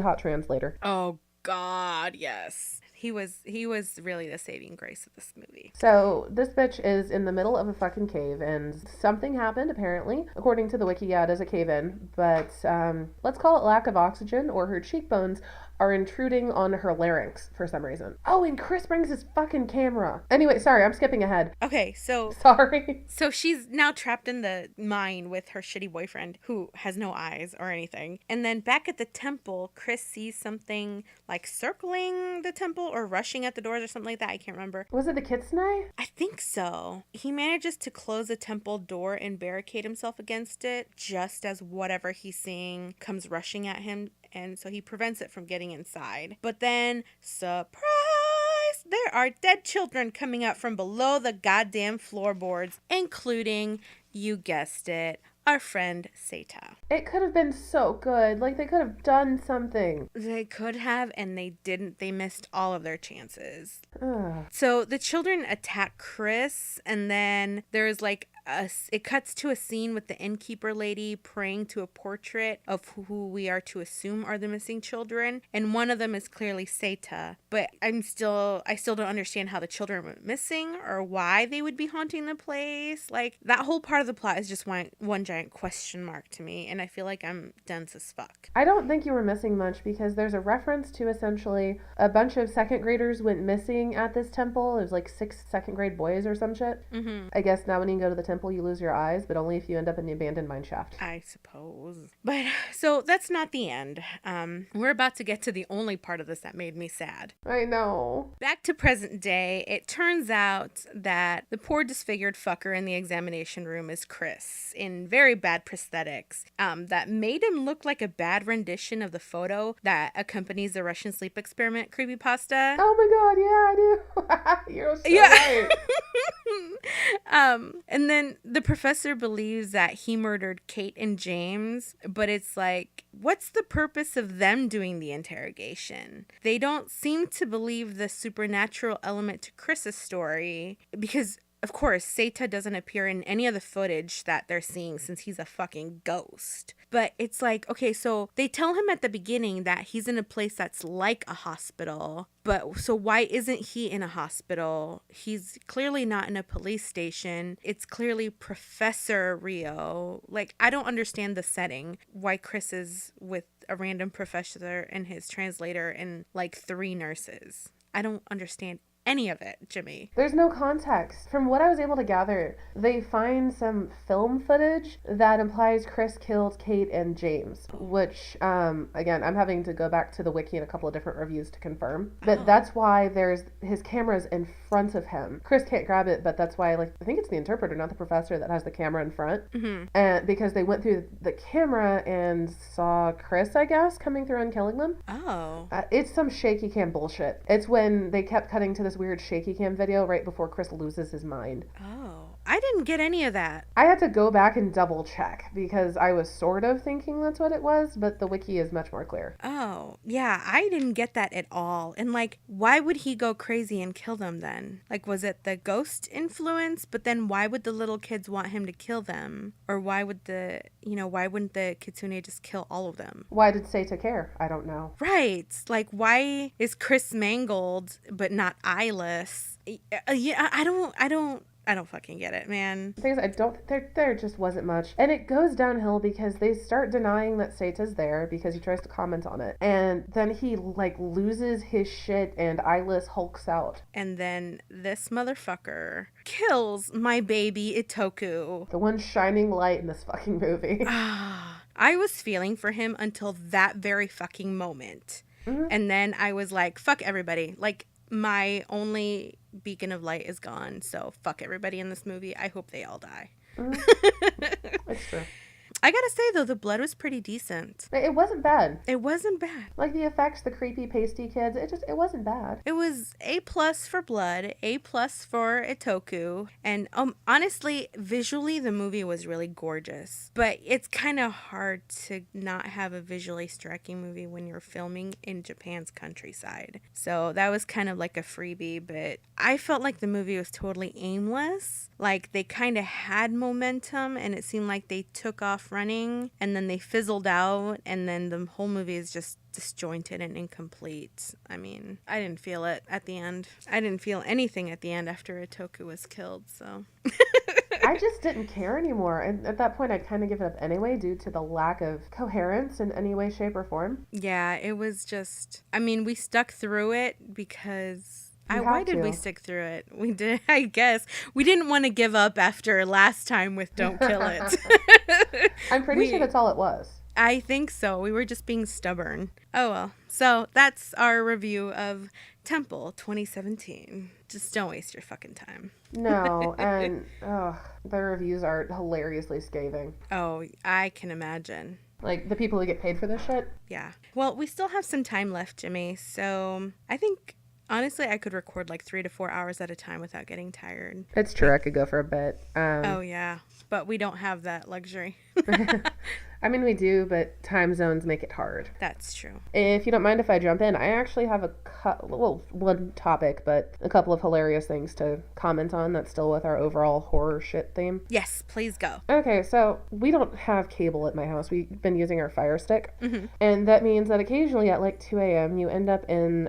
S1: hot translator?
S2: Oh, God, yes. He was really the saving grace of this movie.
S1: So this bitch is in the middle of a fucking cave, and something happened apparently. According to the wiki, yeah, it is a cave-in, but let's call it lack of oxygen, or her cheekbones are intruding on her larynx for some reason. Oh, and Chris brings his fucking camera. Anyway, sorry, I'm skipping ahead.
S2: Okay, so...
S1: Sorry.
S2: So she's now trapped in the mine with her shitty boyfriend who has no eyes or anything. And then back at the temple, Chris sees something like circling the temple or rushing at the doors or something like that. I can't remember.
S1: Was it the kitsune?
S2: I think so. He manages to close the temple door and barricade himself against it just as whatever he's seeing comes rushing at him. And so he prevents it from getting inside. But then, surprise! There are dead children coming up from below the goddamn floorboards, including, you guessed it, our friend Seita.
S1: It could have been so good. Like, they could have done something.
S2: They could have, and they didn't. They missed all of their chances.
S1: Ugh.
S2: So the children attack Chris, and then there's like it cuts to a scene with the innkeeper lady praying to a portrait of who we are to assume are the missing children, and one of them is clearly Seita. But I still don't understand how the children went missing or why they would be haunting the place. Like, that whole part of the plot is just one giant question mark to me, and I feel like I'm dense as fuck.
S1: I don't think you were missing much, because there's a reference to essentially a bunch of second graders went missing at this temple. It was like 6 second grade boys or some shit.
S2: Mm-hmm.
S1: I guess now when you go to the temple, you lose your eyes, but only if you end up in the abandoned mine shaft.
S2: I suppose. But so that's not the end. We're about to get to the only part of this that made me sad.
S1: I know.
S2: Back to present day, it turns out that the poor disfigured fucker in the examination room is Chris, in very bad prosthetics, that made him look like a bad rendition of the photo that accompanies the Russian sleep experiment creepypasta.
S1: Oh my god, yeah, I do. You're so right.
S2: And then the professor believes that he murdered Kate and James, but it's like, what's the purpose of them doing the interrogation? They don't seem to believe the supernatural element to Chris's story, because of course, Seita doesn't appear in any of the footage that they're seeing since he's a fucking ghost. But it's like, okay, so they tell him at the beginning that he's in a place that's like a hospital. But so why isn't he in a hospital? He's clearly not in a police station. It's clearly Professor Rio. Like, I don't understand the setting. Why Chris is with a random professor and his translator and like 3 nurses. I don't understand any of it, Jimmy.
S1: There's no context. From what I was able to gather, they find some film footage that implies Chris killed Kate and James, which, again, I'm having to go back to the wiki and a couple of different reviews to confirm. But that's why his camera's in front of him. Chris can't grab it, but that's why, like, I think it's the interpreter, not the professor, that has the camera in front.
S2: Mm-hmm.
S1: And because they went through the camera and saw Chris, I guess, coming through and killing them.
S2: Oh.
S1: It's some shaky cam bullshit. It's when they kept cutting to this weird shaky cam video right before Chris loses his mind.
S2: Oh. I didn't get any of that.
S1: I had to go back and double check because I was sort of thinking that's what it was, but the wiki is much more clear.
S2: Oh, yeah, I didn't get that at all. And like, why would he go crazy and kill them then? Like, was it the ghost influence? But then why would the little kids want him to kill them? Or why wouldn't the kitsune just kill all of them?
S1: Why did Seita care? I don't know.
S2: Right. Like, why is Chris mangled but not eyeless? Yeah, I don't fucking get it, man.
S1: The thing is, there just wasn't much. And it goes downhill because they start denying that Seita's there because he tries to comment on it. And then he, like, loses his shit and Eyeless hulks out.
S2: And then this motherfucker kills my baby Itoku.
S1: The one shining light in this fucking movie.
S2: I was feeling for him until that very fucking moment.
S1: Mm-hmm.
S2: And then I was like, fuck everybody. Like, my only beacon of light is gone, so fuck everybody in this movie. I hope they all die.
S1: Mm-hmm. It's true.
S2: I gotta say, though, the blood was pretty decent.
S1: It wasn't bad.
S2: It wasn't bad.
S1: Like the effects, the creepy pasty kids, it wasn't bad.
S2: It was A+ for blood, A+ for Itoku, and honestly, visually, the movie was really gorgeous. But it's kind of hard to not have a visually striking movie when you're filming in Japan's countryside. So that was kind of like a freebie, but I felt like the movie was totally aimless. Like they kind of had momentum and it seemed like they took off running and then they fizzled out and then the whole movie is just disjointed and incomplete. I mean, I didn't feel it at the end. I didn't feel anything at the end after Itoku was killed, so...
S1: I just didn't care anymore. And at that point, I'd kind of give it up anyway due to the lack of coherence in any way, shape, or form.
S2: Yeah, it was just... I mean, we stuck through it because... Why did we stick through it? We did, I guess. We didn't want to give up after last time with Don't Kill It.
S1: I'm pretty sure that's all it was.
S2: I think so. We were just being stubborn. Oh well. So that's our review of Temple 2017. Just don't waste your fucking time.
S1: No, and the reviews are hilariously scathing.
S2: Oh, I can imagine.
S1: Like, the people who get paid for this shit?
S2: Yeah. Well, we still have some time left, Jimmy, so I think... Honestly, I could record like 3 to 4 hours at a time without getting tired.
S1: It's true. I could go for a bit.
S2: Oh, yeah. But we don't have that luxury.
S1: I mean, we do, but time zones make it hard.
S2: That's true.
S1: If you don't mind if I jump in, I actually have one topic, but a couple of hilarious things to comment on that's still with our overall horror shit theme.
S2: Yes, please go.
S1: Okay, so we don't have cable at my house. We've been using our Fire Stick. Mm-hmm. And that means that occasionally at like 2 a.m. you end up in,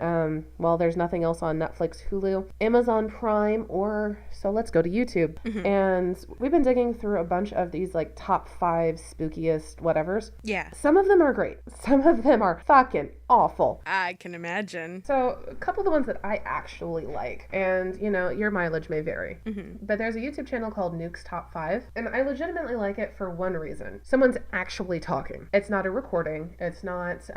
S1: there's nothing else on Netflix, Hulu, Amazon Prime, or so let's go to YouTube. Mm-hmm. And we've been digging through a bunch of these like top 5 spookiest whatevers.
S2: Yeah.
S1: Some of them are great. Some of them are fucking awful.
S2: I can imagine.
S1: So a couple of the ones that I actually like, and your mileage may vary, but there's a YouTube channel called Nuke's Top 5, and I legitimately like it for one reason. Someone's actually talking. It's not a recording. It's not,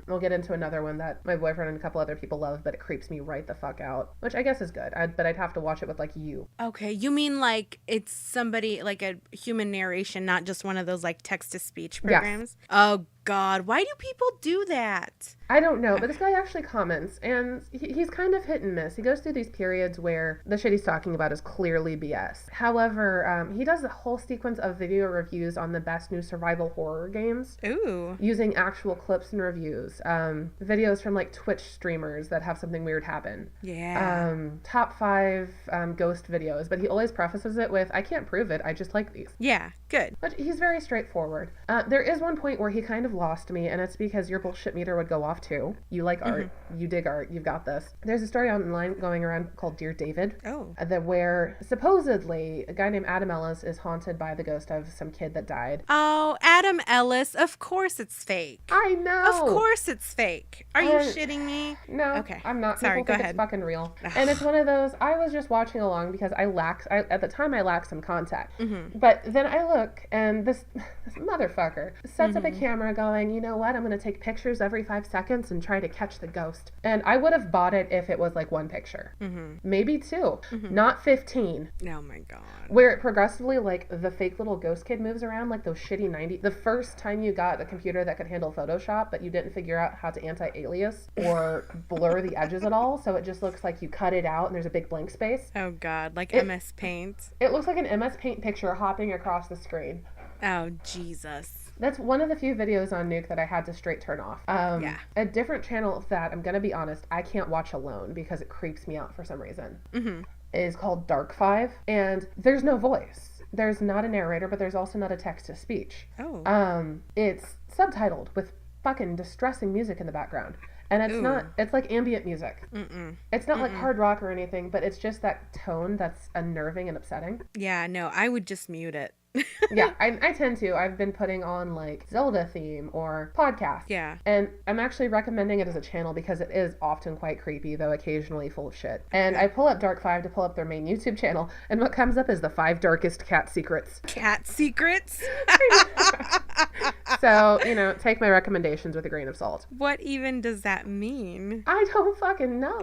S1: we'll get into another one that my boyfriend and a couple other people love, but it creeps me right the fuck out, which I guess is good, but I'd have to watch it with like you.
S2: Okay, you mean like it's somebody, like a human narration, not just one of those like text-to-speech programs? Yes. Oh, God, why do people do that?
S1: I don't know, but this guy actually comments, and he's kind of hit and miss. He goes through these periods where the shit he's talking about is clearly BS. However, he does a whole sequence of video reviews on the best new survival horror games.
S2: Ooh.
S1: Using actual clips and reviews. Videos from like Twitch streamers that have something weird happen.
S2: Yeah.
S1: Top 5 ghost videos, but he always prefaces it with, I can't prove it, I just like these.
S2: Yeah, good.
S1: But he's very straightforward. There is one point where he kind of lost me, and it's because your bullshit meter would go off too. You like art, you dig art, you've got this. There's a story online going around called Dear David.
S2: Oh.
S1: Where supposedly a guy named Adam Ellis is haunted by the ghost of some kid that died.
S2: Oh, Adam Ellis, of course it's fake.
S1: I know.
S2: Of course it's fake. Are you shitting me?
S1: No.
S2: Okay.
S1: I'm not.
S2: Sorry,
S1: People
S2: go
S1: think
S2: ahead.
S1: It's fucking real. And it's one of those, I was just watching along because at the time I lacked some contact. Mm-hmm. But then I look and this motherfucker sets up a camera going, you know what, I'm going to take pictures every 5 seconds and try to catch the ghost. And I would have bought it if it was like 1 picture. Mm-hmm. Maybe 2. Mm-hmm. Not 15.
S2: Oh my God.
S1: Where it progressively, like, the fake little ghost kid moves around like those shitty 90s. The first time you got a computer that could handle Photoshop, but you didn't figure out how to anti-alias or blur the edges at all, so it just looks like you cut it out and there's a big blank space.
S2: Oh God, like MS Paint.
S1: It looks like an MS Paint picture hopping across the screen.
S2: Oh, Jesus.
S1: That's one of the few videos on Nuke that I had to straight turn off.
S2: Yeah.
S1: A different channel that, I'm going to be honest, I can't watch alone because it creeps me out for some reason, is called Dark 5. And there's no voice. There's not a narrator, but there's also not a text-to-speech.
S2: Oh.
S1: It's subtitled with fucking distressing music in the background. And it's not, it's like ambient music. Mm-mm. It's not like hard rock or anything, but it's just that tone that's unnerving and upsetting.
S2: Yeah, no, I would just mute it.
S1: Yeah, I tend to. I've been putting on like Zelda theme or podcasts.
S2: Yeah.
S1: And I'm actually recommending it as a channel because it is often quite creepy, though occasionally full of shit. And I pull up Dark 5 to pull up their main YouTube channel, and what comes up is the 5 darkest cat secrets.
S2: Cat secrets?
S1: So, take my recommendations with a grain of salt.
S2: What even does that mean?
S1: I don't fucking know.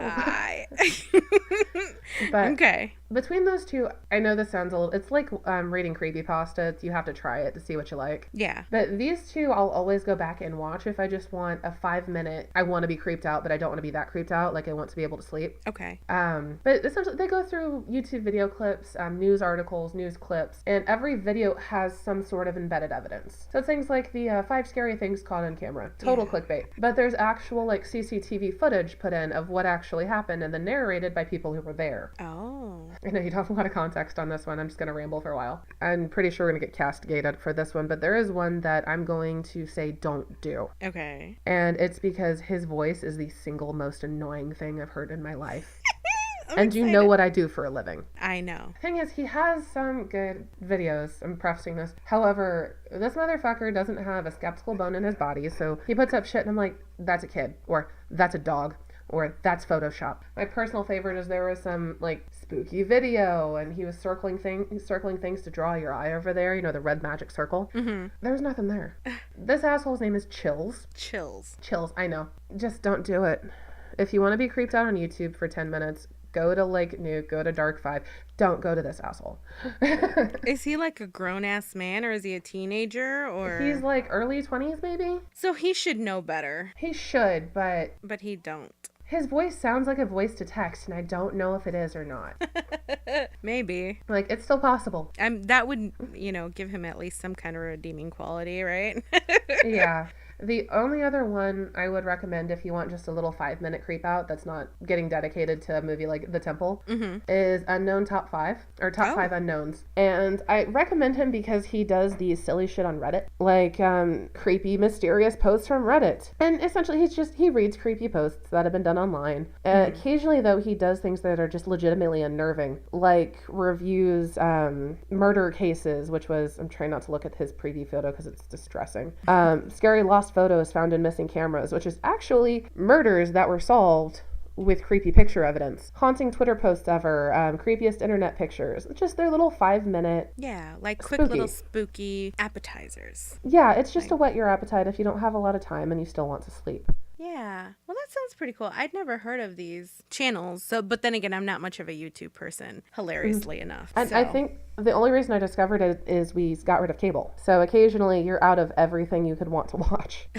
S2: But, okay.
S1: Between those two, I know this sounds a little, it's like reading creepypasta. You have to try it to see what you like.
S2: Yeah.
S1: But these two, I'll always go back and watch if I just want a 5 minute, I want to be creeped out, but I don't want to be that creeped out. Like, I want to be able to sleep.
S2: Okay.
S1: But essentially, they go through YouTube video clips, news articles, news clips, and every video has some sort of embedded evidence. So things like the 5 scary things caught on camera. Total clickbait. But there's actual, like, CCTV footage put in of what actually happened and then narrated by people who were there.
S2: Oh.
S1: I know you don't have a lot of context on this one. I'm just going to ramble for a while. I'm pretty sure we're going to get castigated for this one, but there is one that I'm going to say don't do.
S2: Okay.
S1: And it's because his voice is the single most annoying thing I've heard in my life. And you know what I do for a living.
S2: I know.
S1: Thing is, he has some good videos. I'm prefacing this. However, this motherfucker doesn't have a skeptical bone in his body, so he puts up shit and I'm like, that's a kid. Or, that's a dog. Or, that's Photoshop. My personal favorite is there was some, like, spooky video, and he was circling things to draw your eye over there, you know, the red magic circle.
S2: Mm-hmm.
S1: There was nothing there. This asshole's name is Chills.
S2: Chills,
S1: I know. Just don't do it. If you want to be creeped out on YouTube for 10 minutes, go to Lake Nuke, go to Dark 5. Don't go to this asshole.
S2: Is he like a grown-ass man, or is he a teenager, or?
S1: He's like early 20s, maybe?
S2: So he should know better.
S1: He should, but...
S2: But he don't.
S1: His voice sounds like a voice to text, and I don't know if it is or not.
S2: Maybe.
S1: Like, it's still possible.
S2: That would, give him at least some kind of redeeming quality, right?
S1: Yeah. The only other one I would recommend if you want just a little 5-minute creep out that's not getting dedicated to a movie like The Temple is Unknown Top 5, or Top 5 Unknowns. And I recommend him because he does these silly shit on Reddit, like creepy, mysterious posts from Reddit. And essentially he reads creepy posts that have been done online. Occasionally, though, he does things that are just legitimately unnerving, like reviews murder cases, which was, I'm trying not to look at his preview photo because it's distressing. Scary lost photos found in missing cameras, which is actually murders that were solved with creepy picture evidence. Haunting Twitter posts ever, creepiest internet pictures. Just their little 5-minute.
S2: Yeah, like quick little spooky appetizers.
S1: Yeah, it's just to whet your appetite if you don't have a lot of time and you still want to sleep.
S2: Yeah. Well, that sounds pretty cool. I'd never heard of these channels. So, but then again, I'm not much of a YouTube person, hilariously enough.
S1: And
S2: so.
S1: I think the only reason I discovered it is we got rid of cable. So occasionally you're out of everything you could want to watch.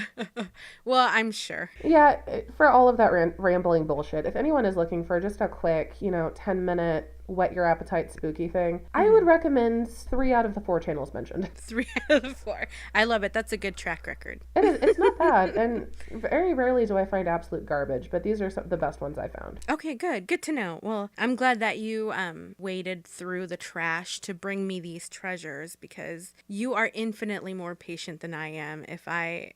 S2: Well, I'm sure.
S1: Yeah, for all of that rambling bullshit, if anyone is looking for just a quick, 10-minute whet your appetite spooky thing, I would recommend 3 out of the 4 channels mentioned.
S2: 3 out of the 4. I love it. That's a good track record.
S1: It is. It's not bad. And very rarely do I find absolute garbage, but these are the best ones I found.
S2: Okay, good. Good to know. Well, I'm glad that you waded through the trash to bring me these treasures, because you are infinitely more patient than I am. If I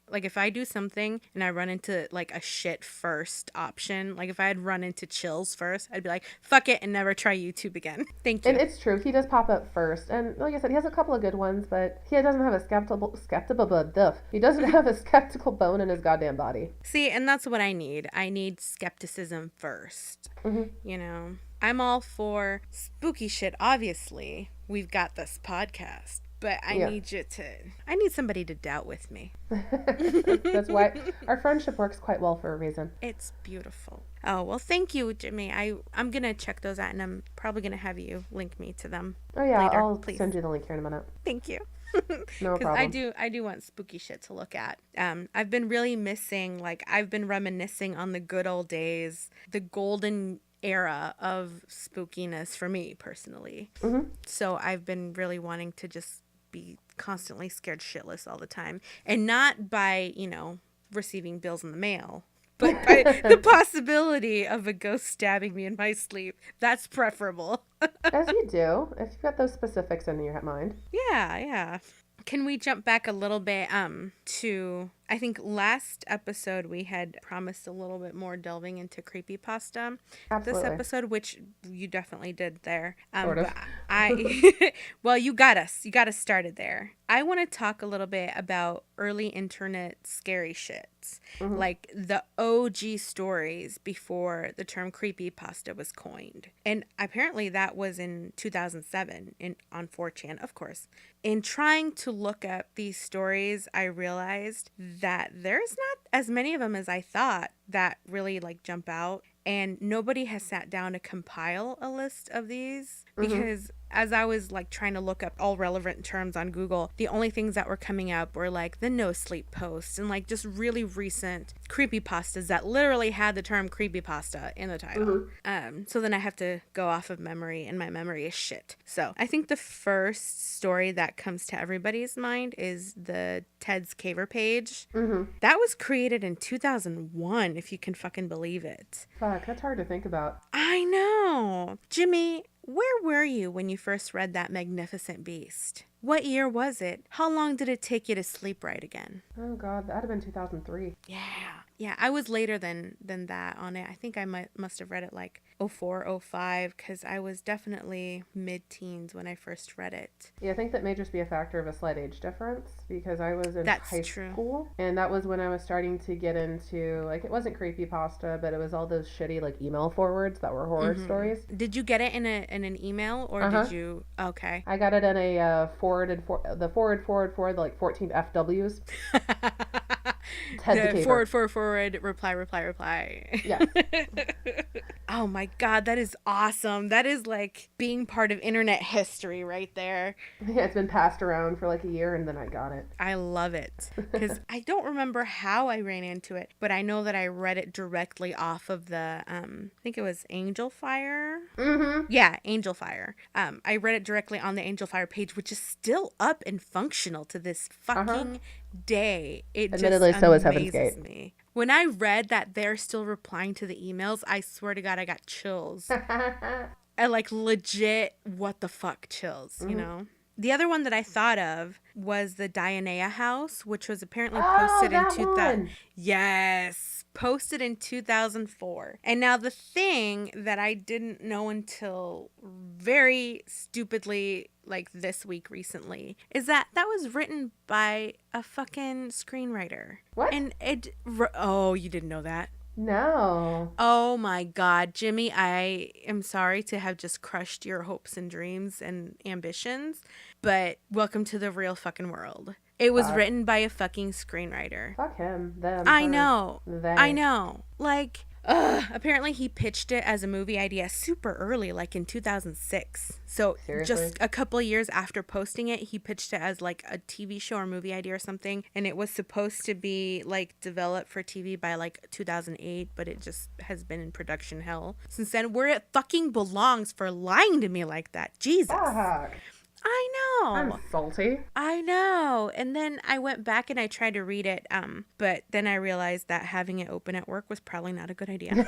S2: do something and I run into like a shit first option, like if I had run into Chills first, I'd be like, fuck it, and never try YouTube again. Thank you.
S1: And it's true. He does pop up first. And like I said, he has a couple of good ones, but he doesn't have a skeptical bone in his goddamn body.
S2: See, and that's what I need. I need skepticism first. I'm all for spooky shit, obviously. We've got this podcast. But I need somebody to doubt with me.
S1: That's why our friendship works quite well for a reason.
S2: It's beautiful. Oh, well, thank you, Jimmy. I'm going to check those out, and I'm probably going to have you link me to them.
S1: Oh, yeah,
S2: later,
S1: I'll
S2: please.
S1: send you the link here in a minute.
S2: Thank you.
S1: No problem.
S2: I do want spooky shit to look at. I've been really missing, I've been reminiscing on the good old days, the golden era of spookiness for me, personally. So I've been really wanting to just be constantly scared shitless all the time, and not by receiving bills in the mail, but by the possibility of a ghost stabbing me in my sleep. That's preferable.
S1: As you do, if you've got those specifics in your mind.
S2: Yeah. Can we jump back a little bit to, I think last episode we had promised a little bit more delving into creepypasta.
S1: Absolutely.
S2: This episode, which you definitely did there.
S1: Sort of.
S2: Well, you got us started there. I want to talk a little bit about early internet scary shits. Like the OG stories before the term creepypasta was coined. And apparently that was in 2007 on 4chan, of course. In trying to look up these stories, I realized that there's not as many of them as I thought that really jump out. And nobody has sat down to compile a list of these because as I was like trying to look up all relevant terms on Google, the only things that were coming up were like the no sleep posts and like just really recent creepypastas that literally had the term creepypasta in the title. So then I have to go off of memory, and my memory is shit. So I think the first story that comes to everybody's mind is the Ted's Caver page. That was created in 2001, if you can fucking believe it.
S1: Fuck, that's hard to think about.
S2: I know. Jimmy, where were you when you first read that magnificent beast? What year was it? How long did it take you to sleep right again?
S1: Oh God, that'd have been 2003.
S2: Yeah, I was later than that on it. I think I must have read it like 04, 05, because I was definitely mid-teens when I first read it.
S1: Yeah, I think that may just be a factor of a slight age difference, because I was in high school, and that was when I was starting to get into, like, it wasn't creepypasta, but it was all those shitty, like, email forwards that were horror stories.
S2: Did you get it in an email, or did you? Okay.
S1: I got it in a forward, like 14 FWs.
S2: Forward, reply.
S1: Yeah.
S2: Oh my God, that is awesome. That is like being part of internet history right there.
S1: Yeah, it's been passed around for like a year, and then I got it.
S2: I love it. Because I don't remember how I ran into it, but I know that I read it directly off of the, I think it was Angel Fire. Yeah, Angel Fire. I read it directly on the Angel Fire page, which is still up and functional to this fucking day. It
S1: admittedly,
S2: just
S1: so is Heaven's Gate.
S2: Me. When I read that they're still replying to the emails, I swear to God, I got chills. I like legit, what the fuck chills, you know? The other one that I thought of was the Dianea house, which was apparently posted in 2000. Yes, posted in 2004. And now the thing that I didn't know until very stupidly, like this week recently, is that was written by a fucking screenwriter.
S1: What?
S2: And oh, you didn't know that?
S1: No.
S2: Oh my God, Jimmy, I am sorry to have just crushed your hopes and dreams and ambitions, but welcome to the real fucking world. It was written by a fucking screenwriter.
S1: Fuck him. Them.
S2: I know.
S1: They.
S2: I know. Like, apparently he pitched it as a movie idea super early, like in 2006. So
S1: Seriously?
S2: Just a couple of years after posting it, he pitched it as like a TV show or movie idea or something. And it was supposed to be like developed for TV by like 2008, but it just has been in production hell since then, where it fucking belongs for lying to me like that. Jesus.
S1: Fuck.
S2: I know.
S1: I'm salty.
S2: I know. And then I went back and I tried to read it, but then I realized that having it open at work was probably not a good idea.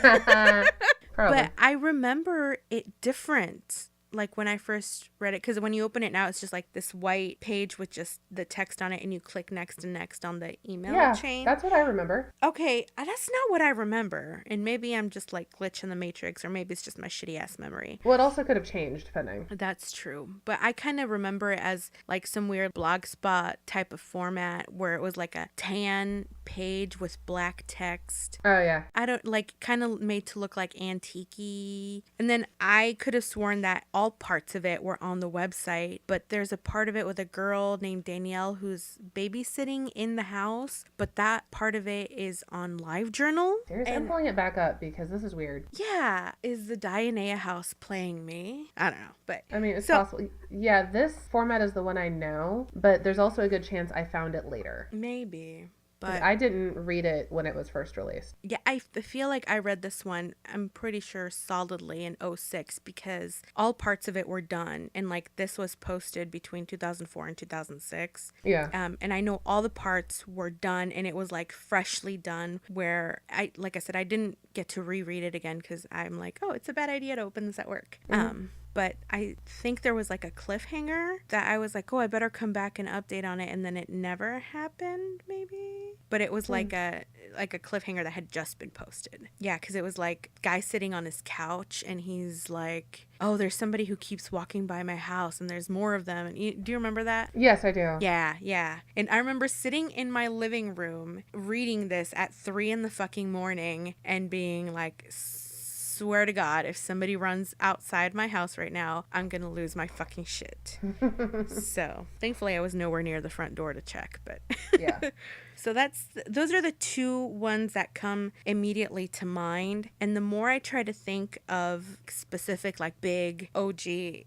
S1: Probably.
S2: But I remember it different. Like when I first read it, because when you open it now, it's just like this white page with just the text on it, and you click next and next on the email chain.
S1: That's what I remember.
S2: Okay, that's not what I remember. And maybe I'm just like glitch in the matrix, or maybe it's just my shitty ass memory.
S1: Well, it also could have changed depending.
S2: That's true. But I kind of remember it as like some weird blogspot type of format where it was like a tan page with black text.
S1: Oh, yeah.
S2: I don't like, kind of made to look like antique-y. And then I could have sworn that all parts of it were on the website, but there's a part of it with a girl named Danielle who's babysitting in the house, but that part of it is on LiveJournal.
S1: Seriously, I'm pulling it back up because this is weird.
S2: Yeah, is the Dianea house playing me? I don't know, but
S1: I mean, it's possible. Yeah, this format is the one I know, but there's also a good chance I found it later.
S2: Maybe. But
S1: I didn't read it when it was first released.
S2: Yeah, I feel like I read this one, I'm pretty sure solidly in 2006, because all parts of it were done. And like this was posted between 2004 and 2006.
S1: Yeah.
S2: And I know all the parts were done, and it was like freshly done, where like I said, I didn't get to reread it again because I'm like, oh, it's a bad idea to open this at work. But I think there was like a cliffhanger that I was like, oh, I better come back and update on it. And then it never happened, maybe. But it was like a cliffhanger that had just been posted. Yeah, because it was like guy sitting on his couch and he's like, oh, there's somebody who keeps walking by my house and there's more of them. And do you remember that?
S1: Yes, I do.
S2: Yeah. And I remember sitting in my living room reading this at 3 a.m. and being like swear to God, if somebody runs outside my house right now, I'm gonna lose my fucking shit. So thankfully I was nowhere near the front door to check, but
S1: Yeah.
S2: So those are the two ones that come immediately to mind. And the more I try to think of specific, like big OG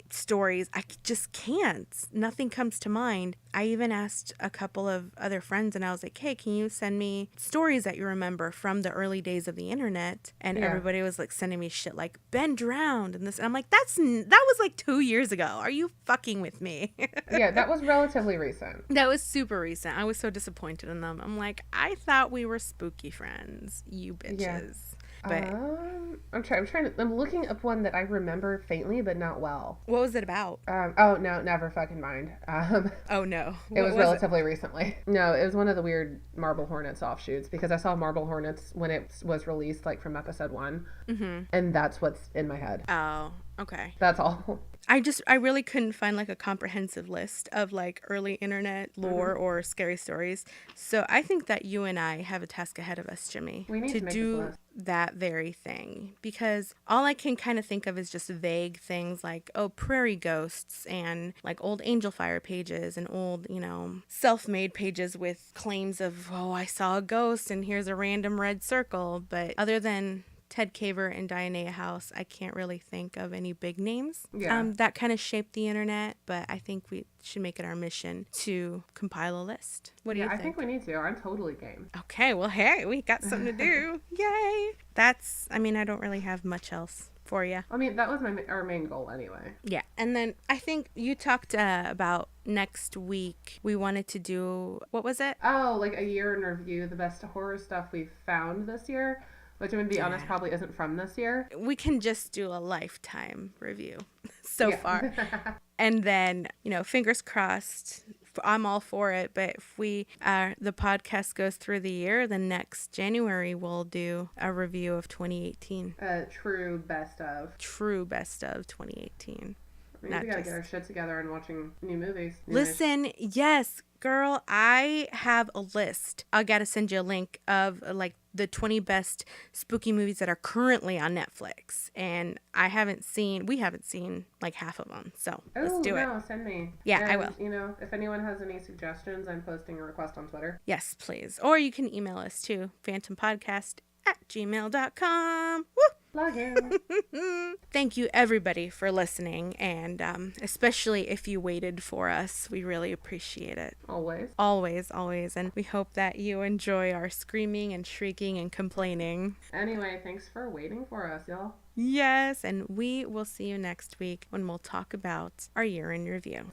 S2: stories, I just can't. Nothing comes to mind. I even asked a couple of other friends and I was like, hey, can you send me stories that you remember from the early days of the internet? And everybody was like sending me shit like Ben drowned and this. And I'm like, that was like 2 years ago. Are you fucking with me?
S1: Yeah, that was relatively recent.
S2: That was super recent. I was so disappointed in them. I'm like, I thought we were spooky friends, you bitches.
S1: Yeah.
S2: But
S1: I'm looking up one that I remember faintly, but not well.
S2: What was it about?
S1: Oh no, never fucking mind.
S2: Oh no.
S1: It was relatively recently. No, it was one of the weird Marble Hornets offshoots because I saw Marble Hornets when it was released, like from episode 1, and that's what's in my head.
S2: Oh, okay.
S1: That's all.
S2: I really couldn't find like a comprehensive list of like early internet lore or scary stories. So I think that you and I have a task ahead of us, Jimmy,
S1: We need to make
S2: do
S1: this list.
S2: that very thing, because all I can kind of think of is just vague things like, oh, prairie ghosts and like old Angel Fire pages and old, self-made pages with claims of, oh, I saw a ghost and here's a random red circle. But other than Ted Kaver and Diana House, I can't really think of any big names that kind of shaped the internet, but I think we should make it our mission to compile a list. What do you think?
S1: I think we need to. I'm totally game.
S2: Okay, well, hey, we got something to do. Yay! I don't really have much else for you.
S1: I mean, that was our main goal anyway.
S2: Yeah, and then I think you talked about next week we wanted to do, what was it?
S1: Oh, like a year in review, the best horror stuff we've found this year. Which, I'm going to be honest, probably isn't from this year.
S2: We can just do a lifetime review so far. And then, fingers crossed, I'm all for it. But if the podcast goes through the year, then next January we'll do a review of 2018.
S1: True best of
S2: 2018.
S1: We gotta get our shit together and watching new movies.
S2: Listen, yes, girl, I have a list. I gotta send you a link of like the 20 best spooky movies that are currently on Netflix. And we haven't seen like half of them. So let's do it.
S1: Send me.
S2: Yeah,
S1: and,
S2: I will.
S1: If anyone has any suggestions, I'm posting a request on Twitter.
S2: Yes, please. Or you can email us too, fantompodcast@gmail.com. Woo!
S1: Log in.
S2: Thank you everybody for listening, and especially if you waited for us, we really appreciate it. Always, and we hope that you enjoy our screaming and shrieking and complaining.
S1: Anyway, thanks for waiting for us, y'all.
S2: Yes, and we will see you next week when we'll talk about our year in review.